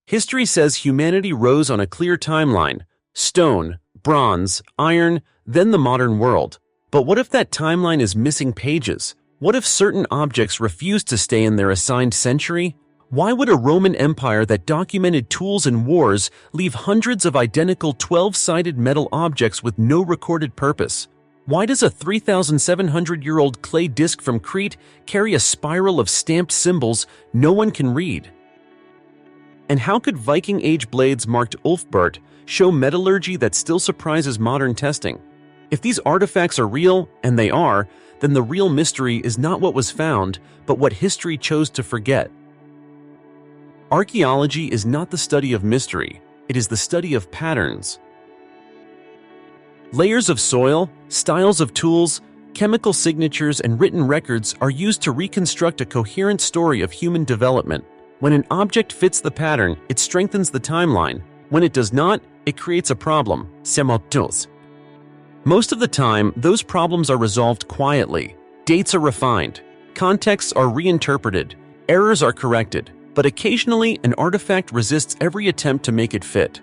History says humanity rose on a clear timeline: stone, bronze, iron, then the modern world. But what if that timeline is missing pages? What if certain objects refuse to stay in their assigned century? Why would a Roman Empire that documented tools and wars leave hundreds of identical 12-sided metal objects with no recorded purpose? Why does a 3,700-year-old clay disc from Crete carry a spiral of stamped symbols no one can read? And how could Viking Age blades marked Ulfbert show metallurgy that still surprises modern testing? If these artifacts are real, and they are, then the real mystery is not what was found, but what history chose to forget. Archaeology is not the study of mystery, it is the study of patterns. Layers of soil, styles of tools, chemical signatures, and written records are used to reconstruct a coherent story of human development. When an object fits the pattern, it strengthens the timeline. When it does not, it creates a problem. Most of the time, those problems are resolved quietly. Dates are refined, contexts are reinterpreted, errors are corrected, but occasionally an artifact resists every attempt to make it fit.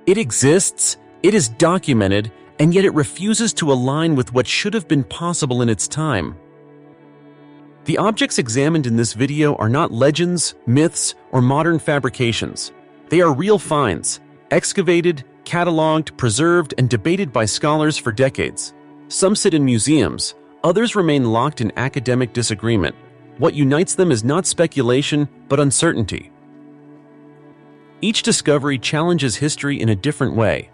It exists, it is documented, and yet it refuses to align with what should have been possible in its time. The objects examined in this video are not legends, myths, or modern fabrications. They are real finds, excavated, cataloged, preserved, and debated by scholars for decades. Some sit in museums, others remain locked in academic disagreement. What unites them is not speculation, but uncertainty. Each discovery challenges history in a different way.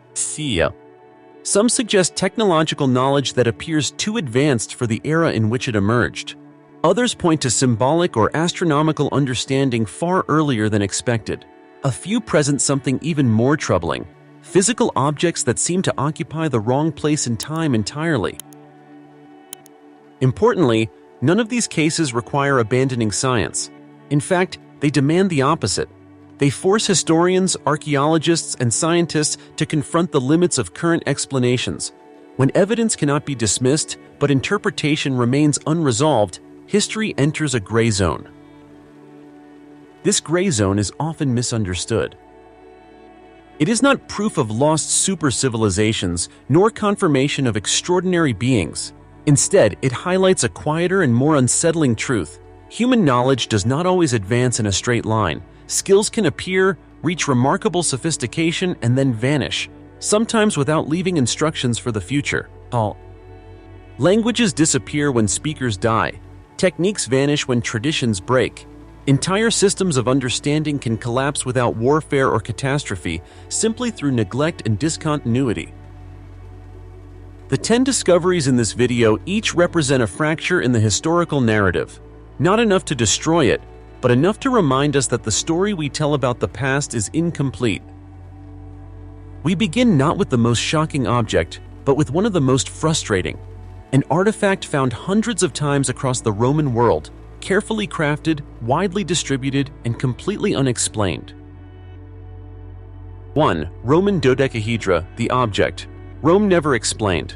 Some suggest technological knowledge that appears too advanced for the era in which it emerged. Others point to symbolic or astronomical understanding far earlier than expected. A few present something even more troubling: physical objects that seem to occupy the wrong place in time entirely. Importantly, none of these cases require abandoning science. In fact, they demand the opposite. They force historians, archaeologists, and scientists to confront the limits of current explanations. When evidence cannot be dismissed, but interpretation remains unresolved, history enters a gray zone. This gray zone is often misunderstood. It is not proof of lost super-civilizations, nor confirmation of extraordinary beings. Instead, it highlights a quieter and more unsettling truth. Human knowledge does not always advance in a straight line. Skills can appear, reach remarkable sophistication, and then vanish, sometimes without leaving instructions for the future. Languages disappear when speakers die. Techniques vanish when traditions break. Entire systems of understanding can collapse without warfare or catastrophe, simply through neglect and discontinuity. The 10 discoveries in this video each represent a fracture in the historical narrative. Not enough to destroy it, but enough to remind us that the story we tell about the past is incomplete. We begin not with the most shocking object, but with one of the most frustrating. An artifact found hundreds of times across the Roman world, carefully crafted, widely distributed, and completely unexplained. 1. Roman dodecahedra, the object. Rome never explained.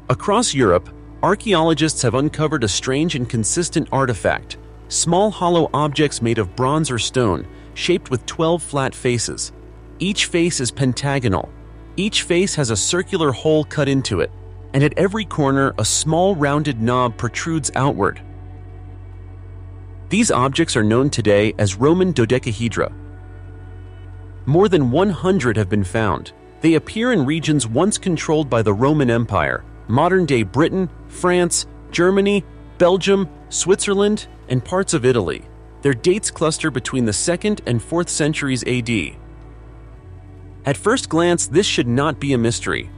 Across Europe, archaeologists have uncovered a strange and consistent artifact: small hollow objects made of bronze or stone, shaped with 12 flat faces. Each face is pentagonal. Each face has a circular hole cut into it, and at every corner a small rounded knob protrudes outward. These objects are known today as Roman dodecahedra. More than 100 have been found. They appear in regions once controlled by the Roman Empire: modern-day Britain, France, Germany, Belgium, Switzerland, and parts of Italy. Their dates cluster between the 2nd and 4th centuries AD. At first glance, this should not be a mystery.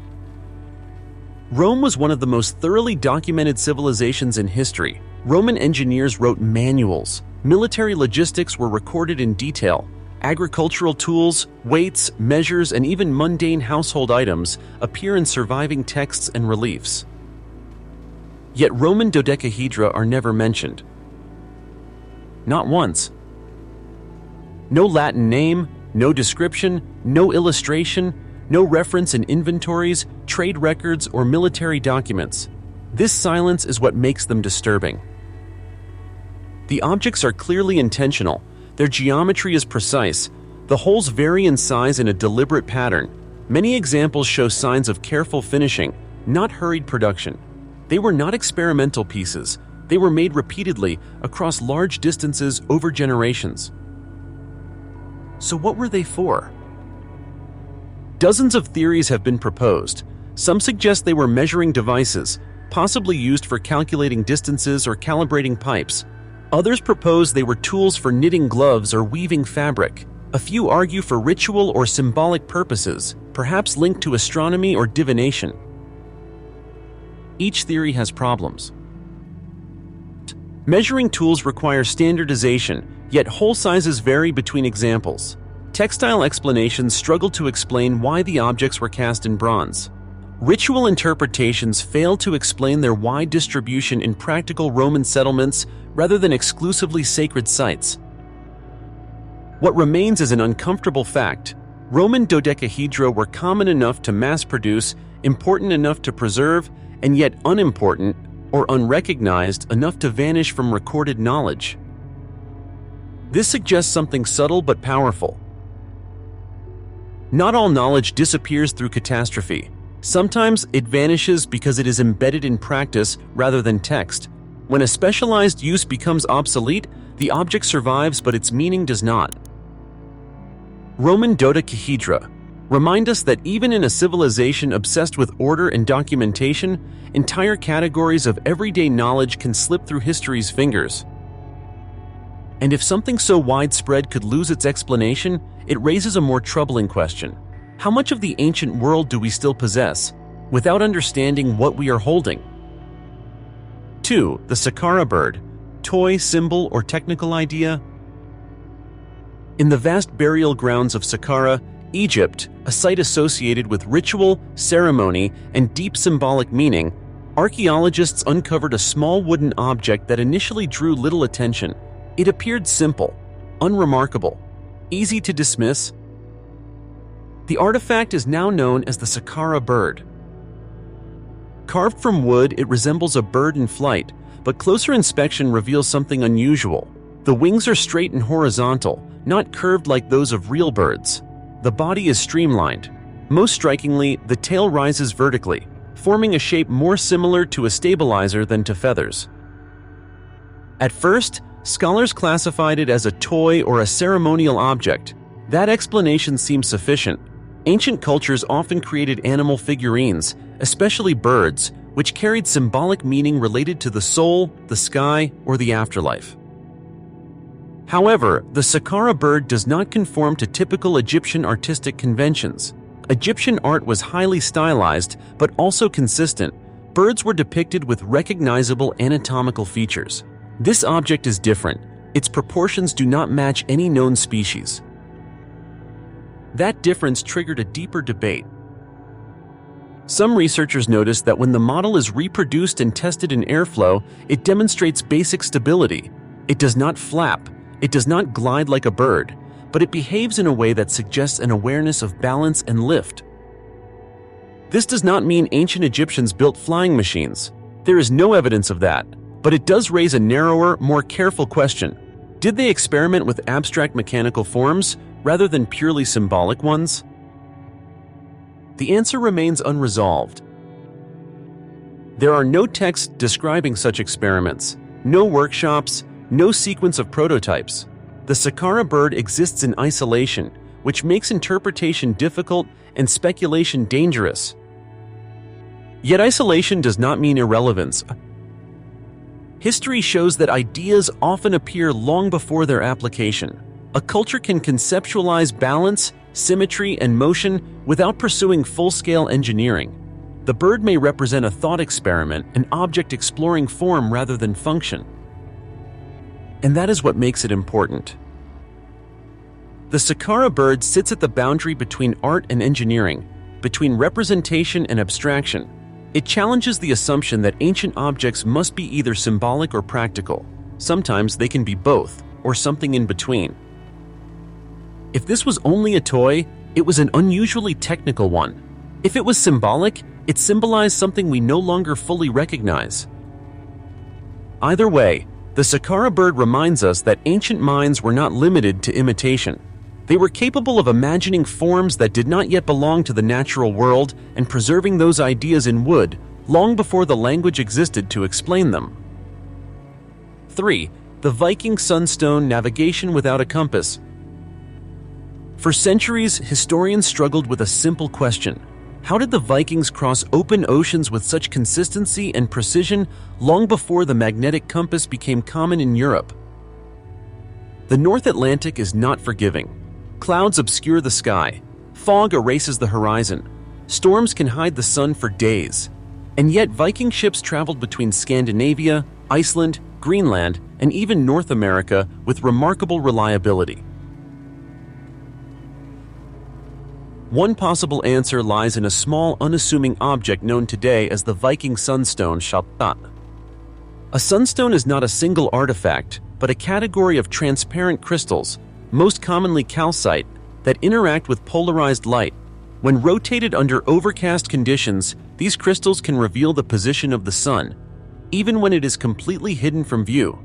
Rome was one of the most thoroughly documented civilizations in history. Roman engineers wrote manuals. Military logistics were recorded in detail. Agricultural tools, weights, measures, and even mundane household items appear in surviving texts and reliefs. Yet Roman dodecahedra are never mentioned. Not once. No Latin name, no description, no illustration, no reference in inventories, trade records, or military documents. This silence is what makes them disturbing. The objects are clearly intentional. Their geometry is precise. The holes vary in size in a deliberate pattern. Many examples show signs of careful finishing, not hurried production. They were not experimental pieces. They were made repeatedly across large distances over generations. So what were they for? Dozens of theories have been proposed. Some suggest they were measuring devices, possibly used for calculating distances or calibrating pipes. Others propose they were tools for knitting gloves or weaving fabric. A few argue for ritual or symbolic purposes, perhaps linked to astronomy or divination. Each theory has problems. Measuring tools require standardization, yet hole sizes vary between examples. Textile explanations struggle to explain why the objects were cast in bronze. Ritual interpretations fail to explain their wide distribution in practical Roman settlements rather than exclusively sacred sites. What remains is an uncomfortable fact. Roman dodecahedra were common enough to mass-produce, important enough to preserve, and yet unimportant or unrecognized enough to vanish from recorded knowledge. This suggests something subtle but powerful. Not all knowledge disappears through catastrophe. Sometimes it vanishes because it is embedded in practice rather than text. When a specialized use becomes obsolete, the object survives but its meaning does not. Roman dodecahedra remind us that even in a civilization obsessed with order and documentation, entire categories of everyday knowledge can slip through history's fingers. And if something so widespread could lose its explanation, it raises a more troubling question. How much of the ancient world do we still possess, without understanding what we are holding? 2. The Saqqara bird. Toy, symbol, or technical idea? In the vast burial grounds of Saqqara, Egypt, a site associated with ritual, ceremony, and deep symbolic meaning, archaeologists uncovered a small wooden object that initially drew little attention. It appeared simple, unremarkable, easy to dismiss. The artifact is now known as the Saqqara bird. Carved from wood, it resembles a bird in flight, but closer inspection reveals something unusual. The wings are straight and horizontal, not curved like those of real birds. The body is streamlined. Most strikingly, the tail rises vertically, forming a shape more similar to a stabilizer than to feathers. At first, scholars classified it as a toy or a ceremonial object. That explanation seems sufficient. Ancient cultures often created animal figurines, especially birds, which carried symbolic meaning related to the soul, the sky, or the afterlife. However, the Saqqara bird does not conform to typical Egyptian artistic conventions. Egyptian art was highly stylized, but also consistent. Birds were depicted with recognizable anatomical features. This object is different. Its proportions do not match any known species. That difference triggered a deeper debate. Some researchers noticed that when the model is reproduced and tested in airflow, it demonstrates basic stability. It does not flap. It does not glide like a bird, but it behaves in a way that suggests an awareness of balance and lift. This does not mean ancient Egyptians built flying machines. There is no evidence of that, but it does raise a narrower, more careful question. Did they experiment with abstract mechanical forms rather than purely symbolic ones? The answer remains unresolved. There are no texts describing such experiments, no workshops, no sequence of prototypes. The Saqqara bird exists in isolation, which makes interpretation difficult and speculation dangerous. Yet isolation does not mean irrelevance. History shows that ideas often appear long before their application. A culture can conceptualize balance, symmetry, and motion without pursuing full-scale engineering. The bird may represent a thought experiment, an object exploring form rather than function. And that is what makes it important. The Saqqara bird sits at the boundary between art and engineering, between representation and abstraction. It challenges the assumption that ancient objects must be either symbolic or practical. Sometimes they can be both, or something in between. If this was only a toy, it was an unusually technical one. If it was symbolic, it symbolized something we no longer fully recognize. Either way, The Sakara bird reminds us that ancient minds were not limited to imitation. They were capable of imagining forms that did not yet belong to the natural world and preserving those ideas in wood long before the language existed to explain them. 3. The Viking sunstone navigation without a compass. For centuries, historians struggled with a simple question. How did the Vikings cross open oceans with such consistency and precision long before the magnetic compass became common in Europe? The North Atlantic is not forgiving. Clouds obscure the sky. Fog erases the horizon. Storms can hide the sun for days. And yet Viking ships traveled between Scandinavia, Iceland, Greenland, and even North America with remarkable reliability. One possible answer lies in a small, unassuming object known today as the Viking sunstone Shalta. A sunstone is not a single artifact, but a category of transparent crystals, most commonly calcite, that interact with polarized light. When rotated under overcast conditions, these crystals can reveal the position of the sun, even when it is completely hidden from view.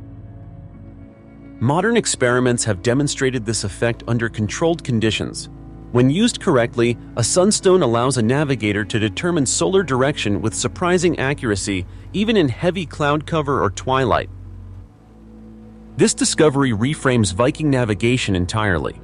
Modern experiments have demonstrated this effect under controlled conditions. When used correctly, a sunstone allows a navigator to determine solar direction with surprising accuracy, even in heavy cloud cover or twilight. This discovery reframes Viking navigation entirely.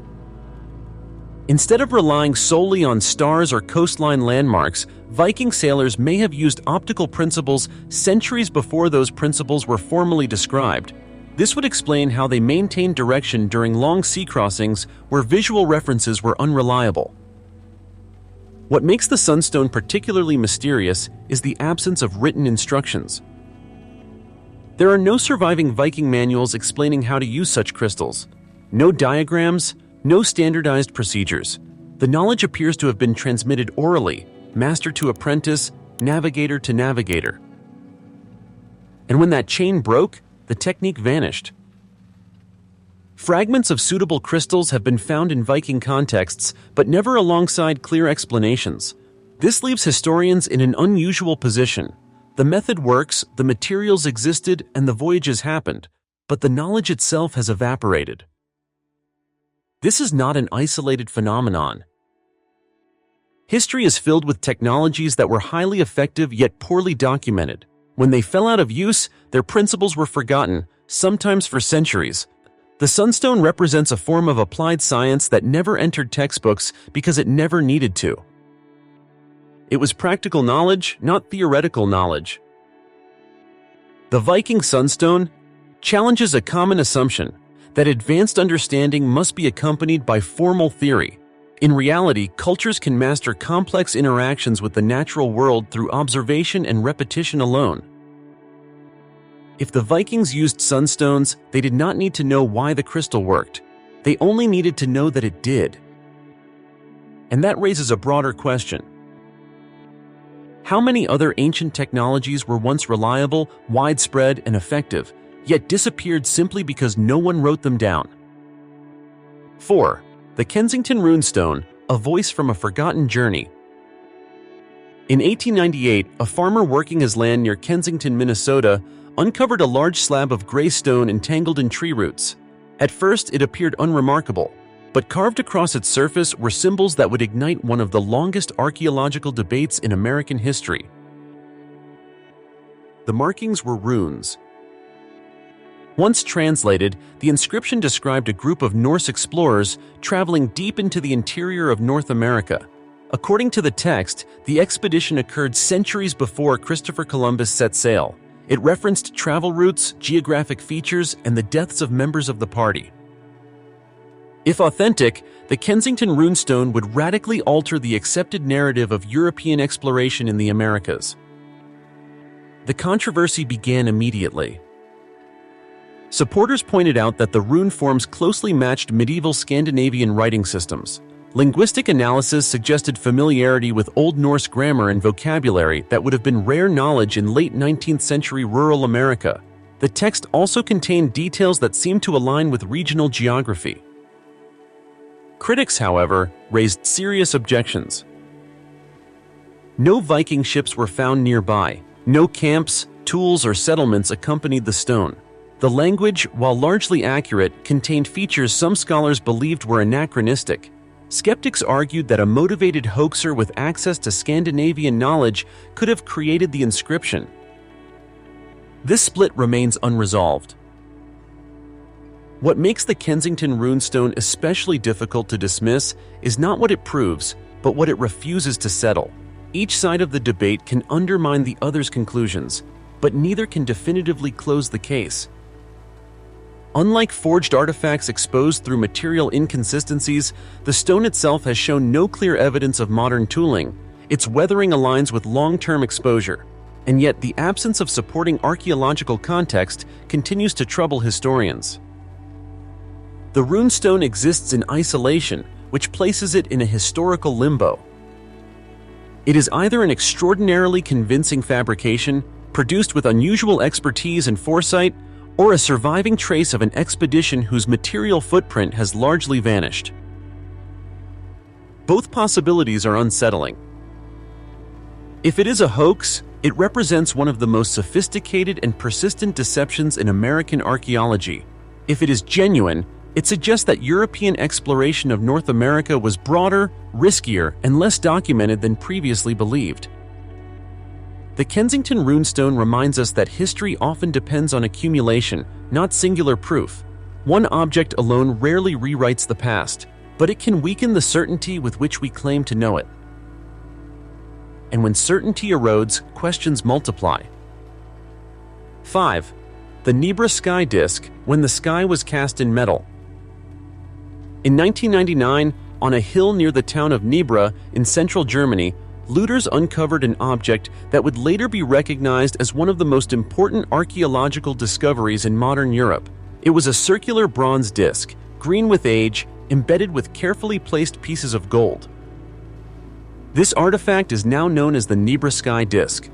Instead of relying solely on stars or coastline landmarks, Viking sailors may have used optical principles centuries before those principles were formally described. This would explain how they maintained direction during long sea crossings where visual references were unreliable. What makes the sunstone particularly mysterious is the absence of written instructions. There are no surviving Viking manuals explaining how to use such crystals. No diagrams, no standardized procedures. The knowledge appears to have been transmitted orally, master to apprentice, navigator to navigator. And when that chain broke, the technique vanished. Fragments of suitable crystals have been found in Viking contexts, but never alongside clear explanations. This leaves historians in an unusual position. The method works, the materials existed, and the voyages happened, but the knowledge itself has evaporated. This is not an isolated phenomenon. History is filled with technologies that were highly effective yet poorly documented. When they fell out of use, their principles were forgotten, sometimes for centuries. The sunstone represents a form of applied science that never entered textbooks because it never needed to. It was practical knowledge, not theoretical knowledge. The Viking sunstone challenges a common assumption that advanced understanding must be accompanied by formal theory. In reality, cultures can master complex interactions with the natural world through observation and repetition alone. If the Vikings used sunstones, they did not need to know why the crystal worked. They only needed to know that it did. And that raises a broader question. How many other ancient technologies were once reliable, widespread, and effective, yet disappeared simply because no one wrote them down? 4. The Kensington Runestone, a voice from a forgotten journey. In 1898, a farmer working his land near Kensington, Minnesota, uncovered a large slab of gray stone entangled in tree roots. At first, it appeared unremarkable, but carved across its surface were symbols that would ignite one of the longest archaeological debates in American history. The markings were runes. Once translated, the inscription described a group of Norse explorers traveling deep into the interior of North America. According to the text, the expedition occurred centuries before Christopher Columbus set sail. It referenced travel routes, geographic features, and the deaths of members of the party. If authentic, the Kensington Runestone would radically alter the accepted narrative of European exploration in the Americas. The controversy began immediately. Supporters pointed out that the rune forms closely matched medieval Scandinavian writing systems. Linguistic analysis suggested familiarity with Old Norse grammar and vocabulary that would have been rare knowledge in late 19th century rural America. The text also contained details that seemed to align with regional geography. Critics, however, raised serious objections. No Viking ships were found nearby. No camps, tools, or settlements accompanied the stone. The language, while largely accurate, contained features some scholars believed were anachronistic. Skeptics argued that a motivated hoaxer with access to Scandinavian knowledge could have created the inscription. This split remains unresolved. What makes the Kensington runestone especially difficult to dismiss is not what it proves, but what it refuses to settle. Each side of the debate can undermine the other's conclusions, but neither can definitively close the case. Unlike forged artifacts exposed through material inconsistencies, the stone itself has shown no clear evidence of modern tooling. Its weathering aligns with long-term exposure, and yet the absence of supporting archaeological context continues to trouble historians. The runestone exists in isolation, which places it in a historical limbo. It is either an extraordinarily convincing fabrication, produced with unusual expertise and foresight, or a surviving trace of an expedition whose material footprint has largely vanished. Both possibilities are unsettling. If it is a hoax, it represents one of the most sophisticated and persistent deceptions in American archaeology. If it is genuine, it suggests that European exploration of North America was broader, riskier, and less documented than previously believed. The Kensington runestone reminds us that history often depends on accumulation, not singular proof. One object alone rarely rewrites the past, but it can weaken the certainty with which we claim to know it. And when certainty erodes, questions multiply. 5. The Nebra sky disk, when the sky was cast in metal. In 1999, on a hill near the town of Nebra in central Germany, looters uncovered an object that would later be recognized as one of the most important archaeological discoveries in modern Europe. It was a circular bronze disc, green with age, embedded with carefully placed pieces of gold. This artifact is now known as the Nebra sky disk.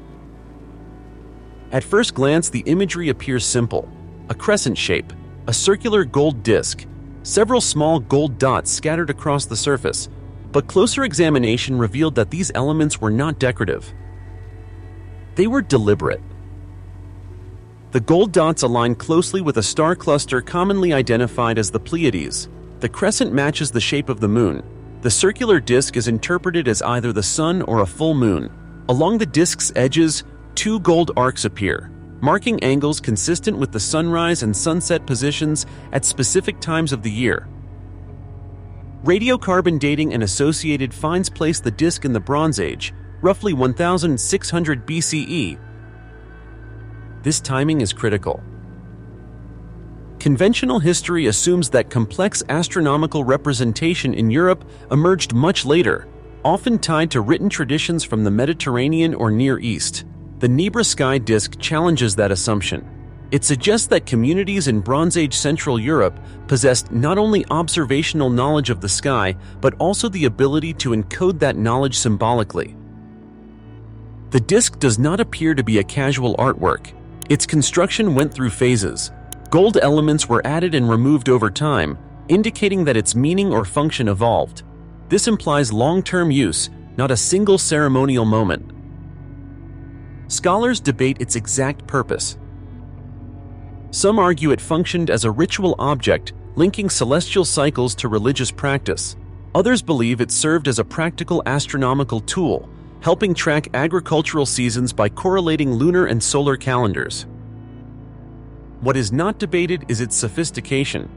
At first glance, the imagery appears simple: a crescent shape, a circular gold disc, several small gold dots scattered across the surface. But closer examination revealed that these elements were not decorative. They were deliberate. The gold dots align closely with a star cluster commonly identified as the Pleiades. The crescent matches the shape of the moon. The circular disk is interpreted as either the sun or a full moon. Along the disk's edges, two gold arcs appear, marking angles consistent with the sunrise and sunset positions at specific times of the year. Radiocarbon dating and associated finds place the disk in the Bronze Age, roughly 1600 BCE. This timing is critical. Conventional history assumes that complex astronomical representation in Europe emerged much later, often tied to written traditions from the Mediterranean or Near East. The Nebra sky disk challenges that assumption. It suggests that communities in Bronze Age Central Europe possessed not only observational knowledge of the sky, but also the ability to encode that knowledge symbolically. The disk does not appear to be a casual artwork. Its construction went through phases. Gold elements were added and removed over time, indicating that its meaning or function evolved. This implies long-term use, not a single ceremonial moment. Scholars debate its exact purpose. Some argue it functioned as a ritual object, linking celestial cycles to religious practice. Others believe it served as a practical astronomical tool, helping track agricultural seasons by correlating lunar and solar calendars. What is not debated is its sophistication.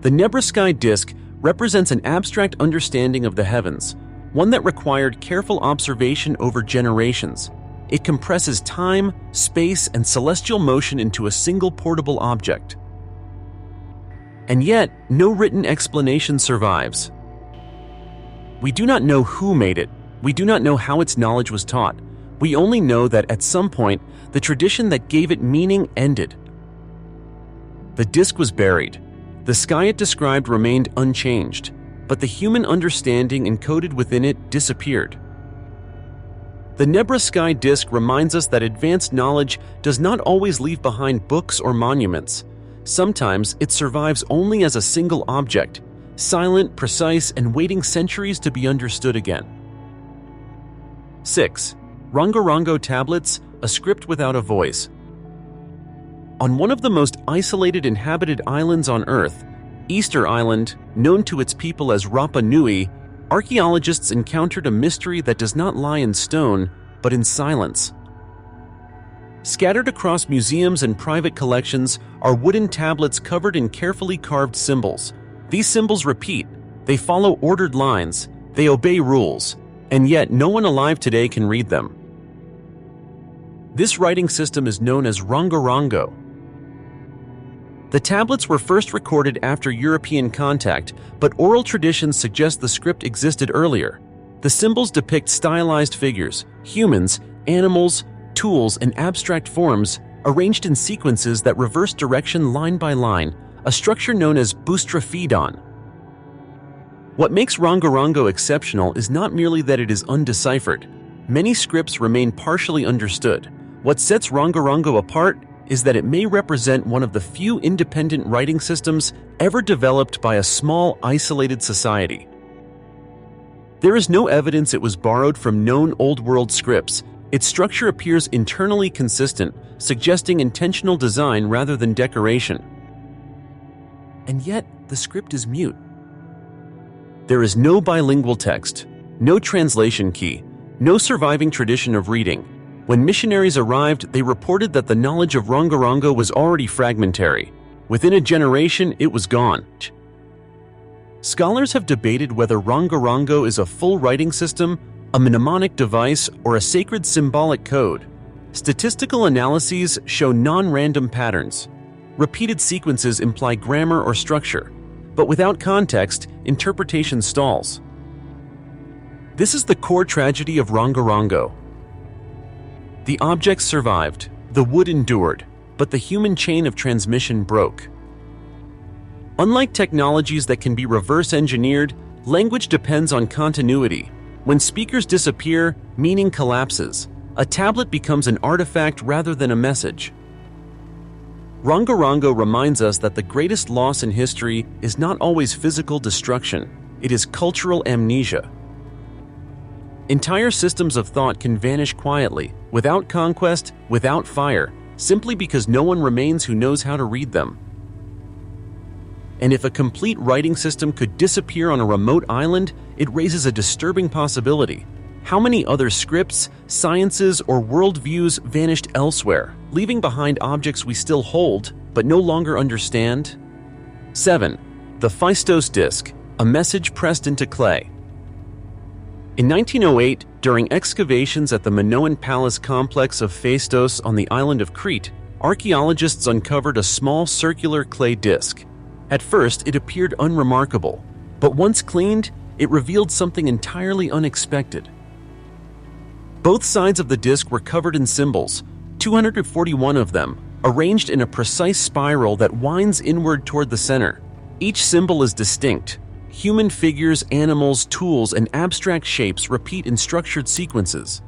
The Nebra sky disk represents an abstract understanding of the heavens, one that required careful observation over generations. It compresses time, space, and celestial motion into a single portable object. And yet, no written explanation survives. We do not know who made it. We do not know how its knowledge was taught. We only know that at some point, the tradition that gave it meaning ended. The disk was buried. The sky it described remained unchanged, but the human understanding encoded within it disappeared. The Nebra sky disk reminds us that advanced knowledge does not always leave behind books or monuments. Sometimes it survives only as a single object, silent, precise, and waiting centuries to be understood again. 6. Rongorongo tablets, a script without a voice. On one of the most isolated inhabited islands on Earth, Easter Island, known to its people as Rapa Nui, archaeologists encountered a mystery that does not lie in stone, but in silence. Scattered across museums and private collections are wooden tablets covered in carefully carved symbols. These symbols repeat, they follow ordered lines, they obey rules, and yet no one alive today can read them. This writing system is known as rongorongo. The tablets were first recorded after European contact, but oral traditions suggest the script existed earlier. The symbols depict stylized figures, humans, animals, tools, and abstract forms arranged in sequences that reverse direction line by line, a structure known as boustrophedon. What makes rongorongo exceptional is not merely that it is undeciphered. Many scripts remain partially understood. What sets rongorongo apart is that it may represent one of the few independent writing systems ever developed by a small, isolated society. There is no evidence it was borrowed from known Old World scripts. Its structure appears internally consistent, suggesting intentional design rather than decoration. And yet, the script is mute. There is no bilingual text, no translation key, no surviving tradition of reading. When missionaries arrived, they reported that the knowledge of rongorongo was already fragmentary. Within a generation, it was gone. Scholars have debated whether rongorongo is a full writing system, a mnemonic device, or a sacred symbolic code. Statistical analyses show non-random patterns. Repeated sequences imply grammar or structure, but without context, interpretation stalls. This is the core tragedy of rongorongo. The objects survived, the wood endured, but the human chain of transmission broke. Unlike technologies that can be reverse-engineered, language depends on continuity. When speakers disappear, meaning collapses. A tablet becomes an artifact rather than a message. Rongorongo reminds us that the greatest loss in history is not always physical destruction, it is cultural amnesia. Entire systems of thought can vanish quietly, without conquest, without fire, simply because no one remains who knows how to read them. And if a complete writing system could disappear on a remote island, it raises a disturbing possibility. How many other scripts, sciences, or worldviews vanished elsewhere, leaving behind objects we still hold, but no longer understand? 7. The Phaistos disc, a message pressed into clay. In 1908, during excavations at the Minoan Palace complex of Phaistos on the island of Crete, archaeologists uncovered a small circular clay disc. At first, it appeared unremarkable, but once cleaned, it revealed something entirely unexpected. Both sides of the disc were covered in symbols, 241 of them, arranged in a precise spiral that winds inward toward the center. Each symbol is distinct. Human figures, animals, tools, and abstract shapes repeat in structured sequences.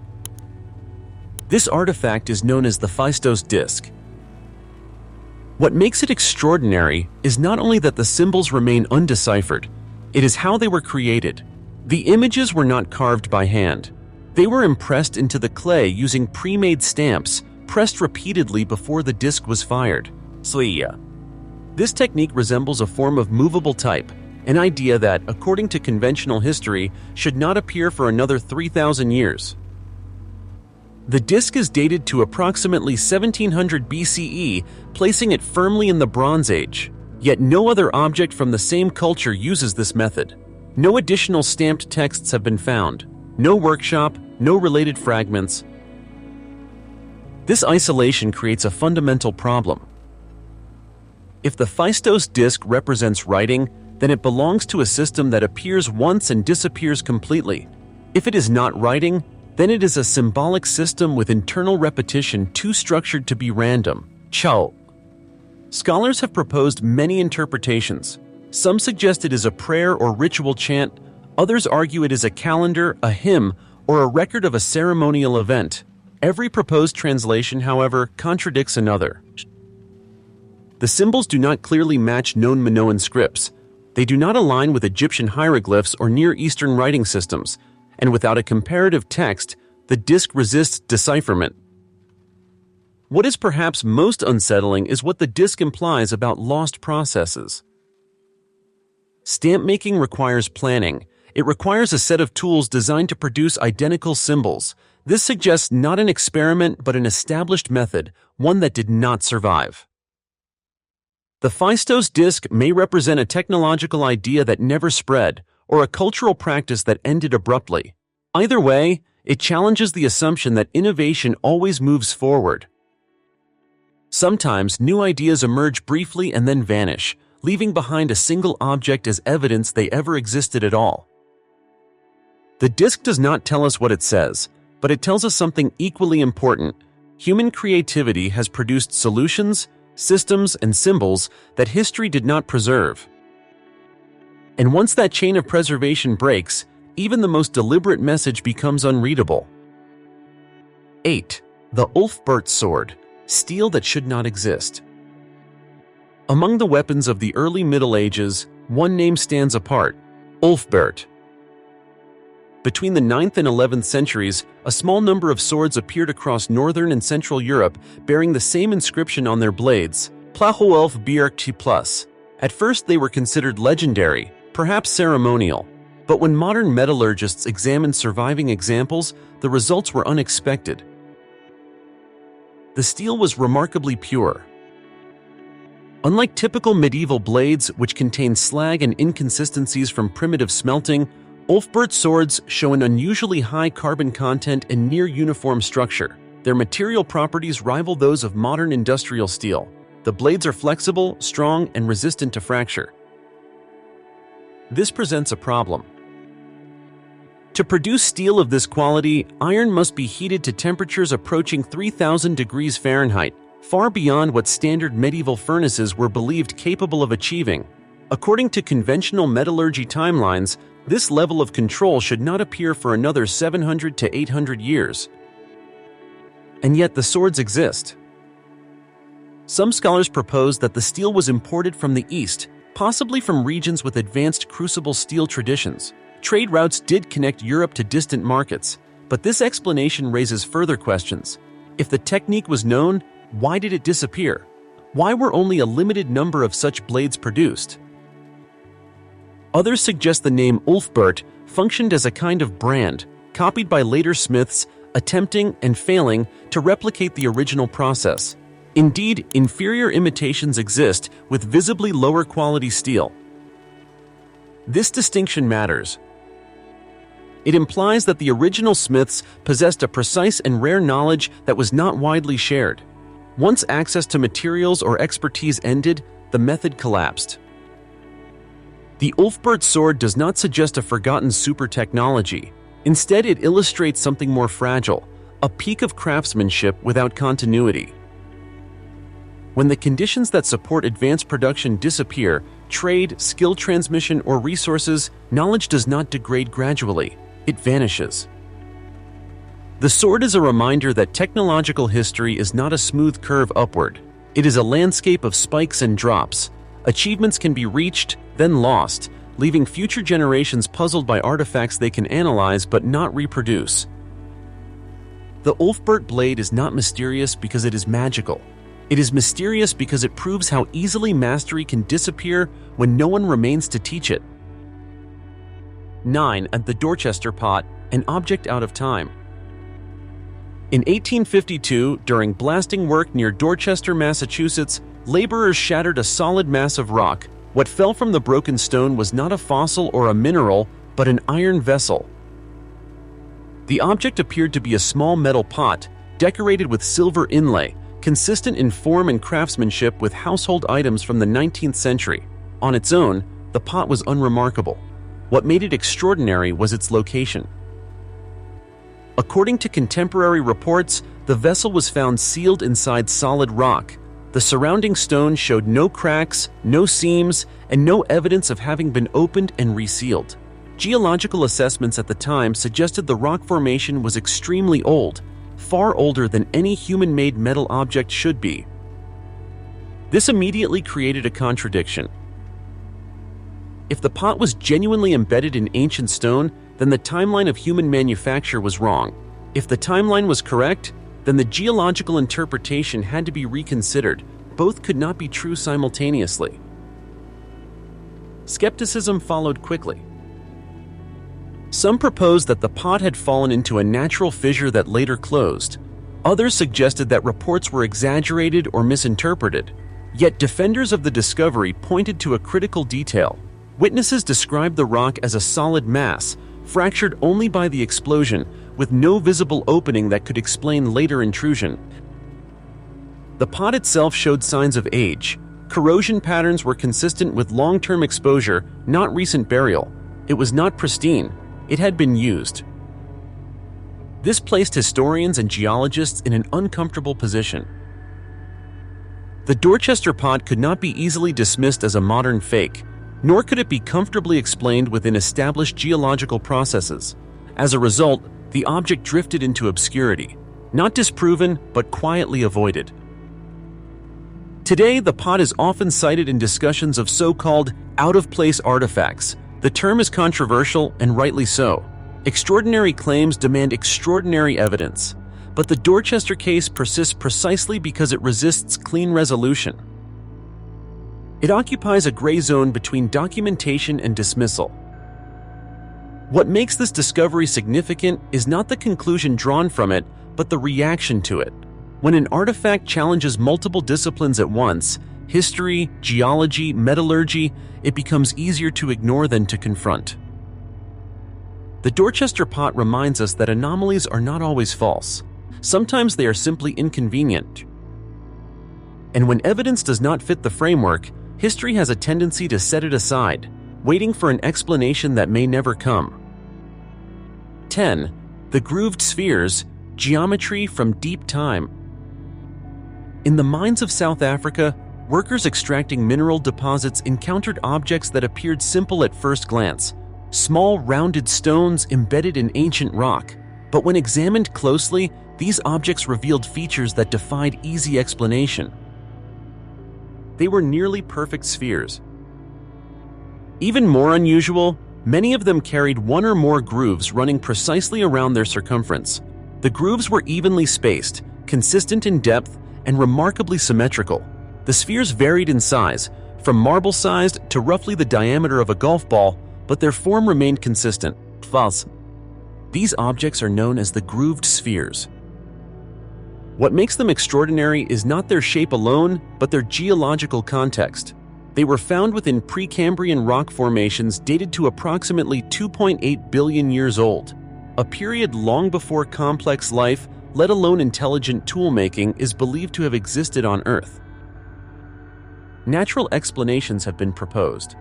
This artifact is known as the Phaistos disc. What makes it extraordinary is not only that the symbols remain undeciphered, it is how they were created. The images were not carved by hand. They were impressed into the clay using pre-made stamps, pressed repeatedly before the disc was fired. This technique resembles a form of movable type, an idea that, according to conventional history, should not appear for another 3,000 years. The disc is dated to approximately 1700 BCE, placing it firmly in the Bronze Age. Yet no other object from the same culture uses this method. No additional stamped texts have been found. No workshop, no related fragments. This isolation creates a fundamental problem. If the Phaistos disc represents writing, then it belongs to a system that appears once and disappears completely. If it is not writing, then it is a symbolic system with internal repetition too structured to be random. Chao. Scholars have proposed many interpretations. Some suggest it is a prayer or ritual chant, others argue it is a calendar, a hymn, or a record of a ceremonial event. Every proposed translation, however, contradicts another. The symbols do not clearly match known Minoan scripts. They do not align with Egyptian hieroglyphs or Near Eastern writing systems, and without a comparative text, the disc resists decipherment. What is perhaps most unsettling is what the disc implies about lost processes. Stamp making requires planning. It requires a set of tools designed to produce identical symbols. This suggests not an experiment but an established method, one that did not survive. The Phaistos disc may represent a technological idea that never spread, or a cultural practice that ended abruptly. Either way, it challenges the assumption that innovation always moves forward. Sometimes new ideas emerge briefly and then vanish, leaving behind a single object as evidence they ever existed at all. The disc does not tell us what it says, but it tells us something equally important. Human creativity has produced solutions, systems, and symbols that history did not preserve. And once that chain of preservation breaks, even the most deliberate message becomes unreadable. 8. The Ulfbert sword, steel that should not exist. Among the weapons of the early Middle Ages, one name stands apart: Ulfbert. Between the 9th and 11th centuries, a small number of swords appeared across northern and central Europe bearing the same inscription on their blades, Plahoelf Bjergti Plus. At first they were considered legendary, perhaps ceremonial, but when modern metallurgists examined surviving examples, the results were unexpected. The steel was remarkably pure. Unlike typical medieval blades, which contain slag and inconsistencies from primitive smelting, Ulfbert swords show an unusually high carbon content and near-uniform structure. Their material properties rival those of modern industrial steel. The blades are flexible, strong, and resistant to fracture. This presents a problem. To produce steel of this quality, iron must be heated to temperatures approaching 3,000 degrees Fahrenheit, far beyond what standard medieval furnaces were believed capable of achieving. According to conventional metallurgy timelines, this level of control should not appear for another 700 to 800 years. And yet the swords exist. Some scholars propose that the steel was imported from the East, possibly from regions with advanced crucible steel traditions. Trade routes did connect Europe to distant markets, but this explanation raises further questions. If the technique was known, why did it disappear? Why were only a limited number of such blades produced? Others suggest the name Ulfbert functioned as a kind of brand, copied by later smiths, attempting and failing to replicate the original process. Indeed, inferior imitations exist with visibly lower quality steel. This distinction matters. It implies that the original smiths possessed a precise and rare knowledge that was not widely shared. Once access to materials or expertise ended, the method collapsed. The Ulfbert sword does not suggest a forgotten super technology. Instead, it illustrates something more fragile, a peak of craftsmanship without continuity. When the conditions that support advanced production disappear, trade, skill transmission, or resources, knowledge does not degrade gradually. It vanishes. The sword is a reminder that technological history is not a smooth curve upward. It is a landscape of spikes and drops. Achievements can be reached, then lost, leaving future generations puzzled by artifacts they can analyze but not reproduce. The Ulfbert blade is not mysterious because it is magical. It is mysterious because it proves how easily mastery can disappear when no one remains to teach it. 9. At the Dorchester pot, an object out of time. In 1852, during blasting work near Dorchester, Massachusetts, laborers shattered a solid mass of rock. What fell from the broken stone was not a fossil or a mineral, but an iron vessel. The object appeared to be a small metal pot, decorated with silver inlay, consistent in form and craftsmanship with household items from the 19th century. On its own, the pot was unremarkable. What made it extraordinary was its location. According to contemporary reports, the vessel was found sealed inside solid rock. The surrounding stone showed no cracks, no seams, and no evidence of having been opened and resealed. Geological assessments at the time suggested the rock formation was extremely old, far older than any human-made metal object should be. This immediately created a contradiction. If the pot was genuinely embedded in ancient stone, then the timeline of human manufacture was wrong. If the timeline was correct, then the geological interpretation had to be reconsidered. Both could not be true simultaneously. Skepticism followed quickly. Some proposed that the pot had fallen into a natural fissure that later closed. Others suggested that reports were exaggerated or misinterpreted. Yet defenders of the discovery pointed to a critical detail. Witnesses described the rock as a solid mass, fractured only by the explosion, with no visible opening that could explain later intrusion. The pot itself showed signs of age. Corrosion patterns were consistent with long-term exposure, not recent burial. It was not pristine. It had been used. This placed historians and geologists in an uncomfortable position. The Dorchester pot could not be easily dismissed as a modern fake, nor could it be comfortably explained within established geological processes. As a result, the object drifted into obscurity, not disproven but quietly avoided. Today, the pot is often cited in discussions of so-called out-of-place artifacts. The term is controversial, and rightly so. Extraordinary claims demand extraordinary evidence, but the Dorchester case persists precisely because it resists clean resolution. It occupies a gray zone between documentation and dismissal. What makes this discovery significant is not the conclusion drawn from it, but the reaction to it. When an artifact challenges multiple disciplines at once, history, geology, metallurgy, it becomes easier to ignore than to confront. The Dorchester pot reminds us that anomalies are not always false. Sometimes they are simply inconvenient. And when evidence does not fit the framework, history has a tendency to set it aside, waiting for an explanation that may never come. 10. The grooved spheres, geometry from deep time. In the mines of South Africa, workers extracting mineral deposits encountered objects that appeared simple at first glance, small rounded stones embedded in ancient rock. But when examined closely, these objects revealed features that defied easy explanation. They were nearly perfect spheres. Even more unusual, many of them carried one or more grooves running precisely around their circumference. The grooves were evenly spaced, consistent in depth, and remarkably symmetrical. The spheres varied in size, from marble-sized to roughly the diameter of a golf ball, but their form remained consistent. False. These objects are known as the grooved spheres. What makes them extraordinary is not their shape alone, but their geological context. They were found within Precambrian rock formations dated to approximately 2.8 billion years old, a period long before complex life, let alone intelligent tool-making, is believed to have existed on Earth. Natural explanations have been proposed.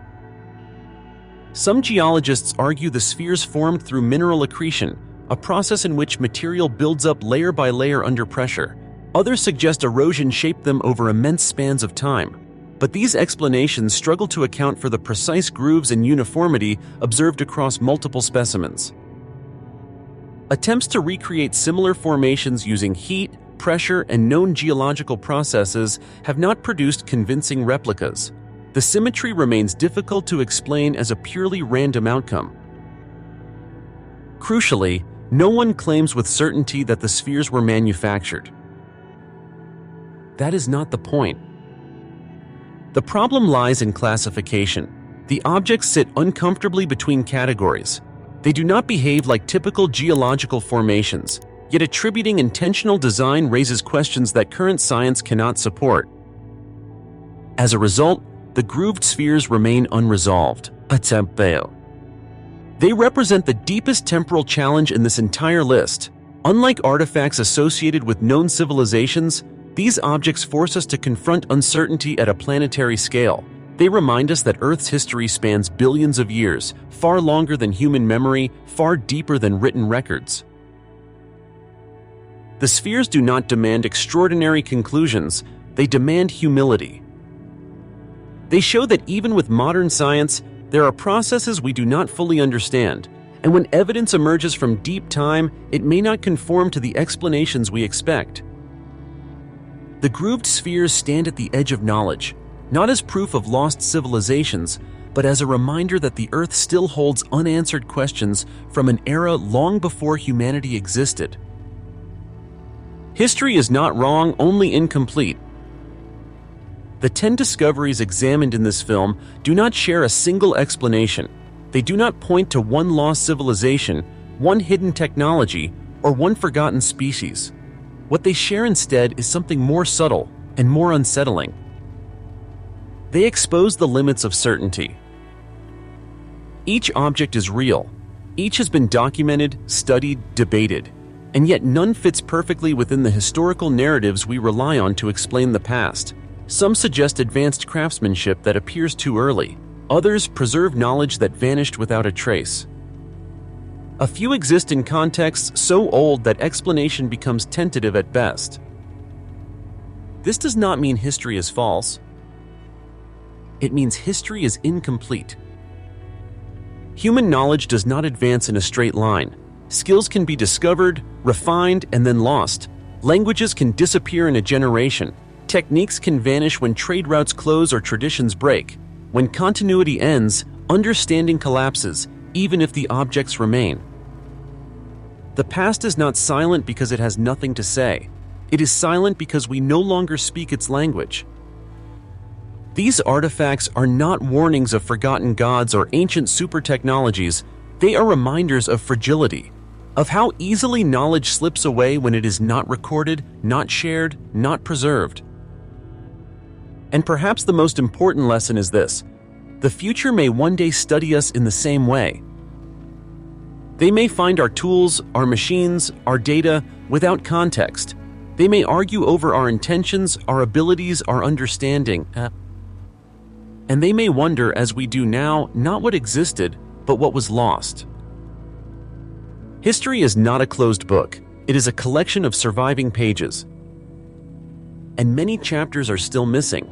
Some geologists argue the spheres formed through mineral accretion, a process in which material builds up layer by layer under pressure. Others suggest erosion shaped them over immense spans of time. But these explanations struggle to account for the precise grooves and uniformity observed across multiple specimens. Attempts to recreate similar formations using heat, pressure, and known geological processes have not produced convincing replicas. The symmetry remains difficult to explain as a purely random outcome. Crucially, no one claims with certainty that the spheres were manufactured. That is not the point. The problem lies in classification. The objects sit uncomfortably between categories. They do not behave like typical geological formations, yet attributing intentional design raises questions that current science cannot support. As a result, the grooved spheres remain unresolved. They represent the deepest temporal challenge in this entire list. Unlike artifacts associated with known civilizations, these objects force us to confront uncertainty at a planetary scale. They remind us that Earth's history spans billions of years, far longer than human memory, far deeper than written records. The spheres do not demand extraordinary conclusions, they demand humility. They show that even with modern science, there are processes we do not fully understand, and when evidence emerges from deep time, it may not conform to the explanations we expect. The grooved spheres stand at the edge of knowledge, not as proof of lost civilizations, but as a reminder that the Earth still holds unanswered questions from an era long before humanity existed. History is not wrong, only incomplete. The 10 discoveries examined in this film do not share a single explanation. They do not point to one lost civilization, one hidden technology, or one forgotten species. What they share instead is something more subtle and more unsettling. They expose the limits of certainty. Each object is real. Each has been documented, studied, debated, and yet none fits perfectly within the historical narratives we rely on to explain the past. Some suggest advanced craftsmanship that appears too early. Others preserve knowledge that vanished without a trace. A few exist in contexts so old that explanation becomes tentative at best. This does not mean history is false. It means history is incomplete. Human knowledge does not advance in a straight line. Skills can be discovered, refined, and then lost. Languages can disappear in a generation. Techniques can vanish when trade routes close or traditions break. When continuity ends, understanding collapses, even if the objects remain. The past is not silent because it has nothing to say. It is silent because we no longer speak its language. These artifacts are not warnings of forgotten gods or ancient super technologies. They are reminders of fragility, of how easily knowledge slips away when it is not recorded, not shared, not preserved. And perhaps the most important lesson is this: the future may one day study us in the same way. They may find our tools, our machines, our data without context. They may argue over our intentions, our abilities, our understanding. And they may wonder, as we do now, not what existed, but what was lost. History is not a closed book. It is a collection of surviving pages. And many chapters are still missing.